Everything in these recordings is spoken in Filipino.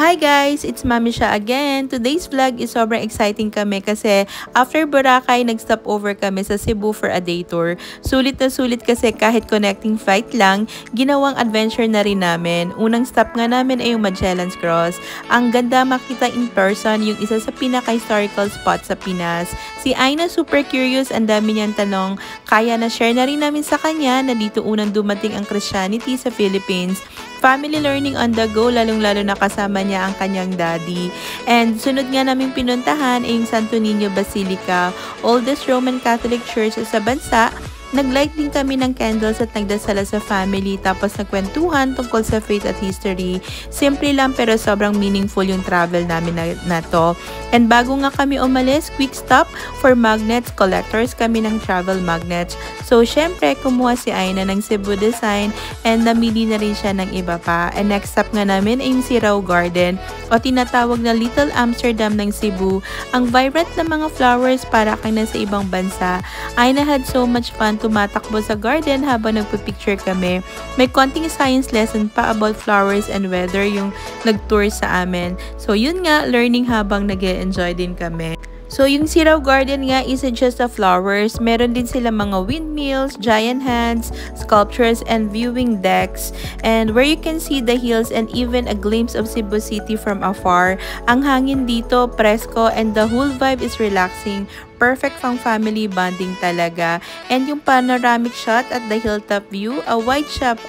Hi guys! It's Mami Sha again. Today's vlog is sobrang exciting kami kasi after Boracay, nag-stop over kami sa Cebu for a day tour. Sulit na sulit kasi kahit connecting flight lang, ginawang adventure na rin namin. Unang stop nga namin ay yung Magellan's Cross. Ang ganda makita in person yung isa sa pinaka-historical spot sa Pinas. Si Aina super curious, ang dami niyang tanong. Kaya na-share na rin namin sa kanya na dito unang dumating ang Christianity sa Philippines. Family learning on the go, lalong-lalo na kasama niya ang kanyang daddy. And sunod nga namin pinuntahan ay yung Santo Niño Basilica, oldest Roman Catholic church sa bansa. Nag-light din kami ng candles at nagdasala sa family, tapos nagkwentuhan tungkol sa faith at history. Simple lang pero sobrang meaningful yung travel namin na to. And bago nga kami umalis, quick stop for magnets. Collectors kami ng travel magnets. So, syempre, kumuha si Aina ng Cebu design and namili na rin siya ng iba pa. And next stop nga namin ay yung Sirao Garden o tinatawag na Little Amsterdam ng Cebu. Ang vibrant na mga flowers para kang nasa ibang bansa. Aina had so much fun tumatakbo sa garden habang nagpipicture kami. May konting science lesson pa about flowers and weather yung nag-tour sa amin. So, yun nga, learning habang nag-e-enjoy din kami. So, yung Sirao Garden nga isn't just the flowers. Meron din sila mga windmills, giant hands, sculptures, and viewing decks. And where you can see the hills and even a glimpse of Cebu City from afar. Ang hangin dito, presko, and the whole vibe is relaxing. Perfect pang family bonding talaga. And yung panoramic shot at the hilltop view, a wide shot,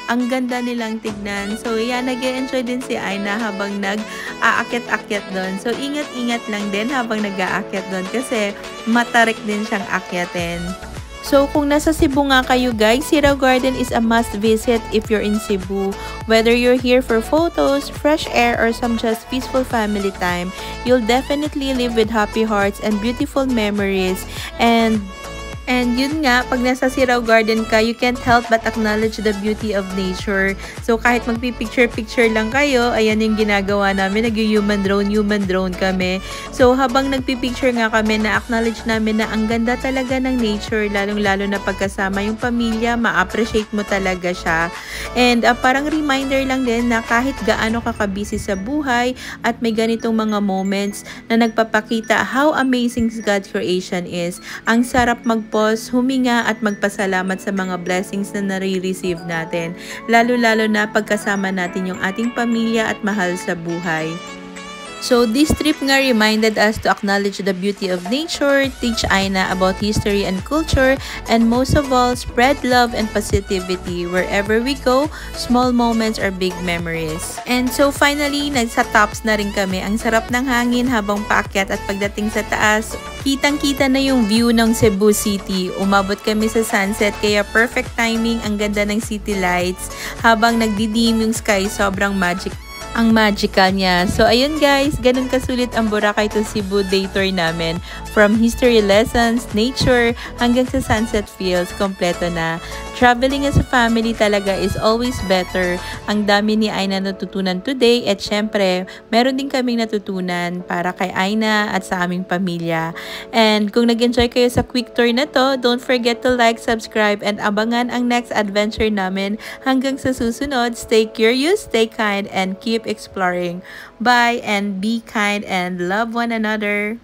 ang ganda nilang tignan. So, yan, nag-enjoy din si Aina habang nag-aakyat-akyat doon. So, ingat-ingat lang din habang nag-aakyat doon kasi matarik din siyang akyatin. So, kung nasa Cebu nga kayo guys, Sirao Garden is a must visit if you're in Cebu. Whether you're here for photos, fresh air, or some just peaceful family time, you'll definitely live with happy hearts and beautiful memories. And yun nga, pag nasa Sirao Garden ka, you can't help but acknowledge the beauty of nature. So, kahit magpipicture-picture lang kayo, ayan yung ginagawa namin. Nag-human drone kami. So, habang nagpipicture nga kami, na-acknowledge namin na ang ganda talaga ng nature, lalong-lalo na pagkasama yung pamilya, ma-appreciate mo talaga siya. And parang reminder lang din na kahit gaano ka kabisi sa buhay at may ganitong mga moments na nagpapakita how amazing God's creation is. Ang sarap huminga at magpasalamat sa mga blessings na nare-receive natin, lalo-lalo na pagkasama natin yung ating pamilya at mahal sa buhay. So, this trip nga reminded us to acknowledge the beauty of nature, teach Aina about history and culture, and most of all, spread love and positivity. Wherever we go, small moments are big memories. And so, finally, nagsa tops na rin kami. Ang sarap ng hangin habang paakyat at pagdating sa taas, kitang-kita na yung view ng Cebu City. Umabot kami sa sunset, kaya perfect timing, ang ganda ng city lights. Habang nagdidim yung sky, sobrang magical niya. So, ayun guys, ganun kasulit ang Boracay to Cebu day tour namin. From history lessons, nature, hanggang sa sunset feels, kompleto na. Traveling as a family talaga is always better. Ang dami ni Aina natutunan today at syempre, meron din kaming natutunan para kay Aina at sa aming pamilya. And kung nag-enjoy kayo sa quick tour na to, don't forget to like, subscribe, and abangan ang next adventure namin. Hanggang sa susunod, stay curious, stay kind, and keep exploring. Bye and be kind and love one another.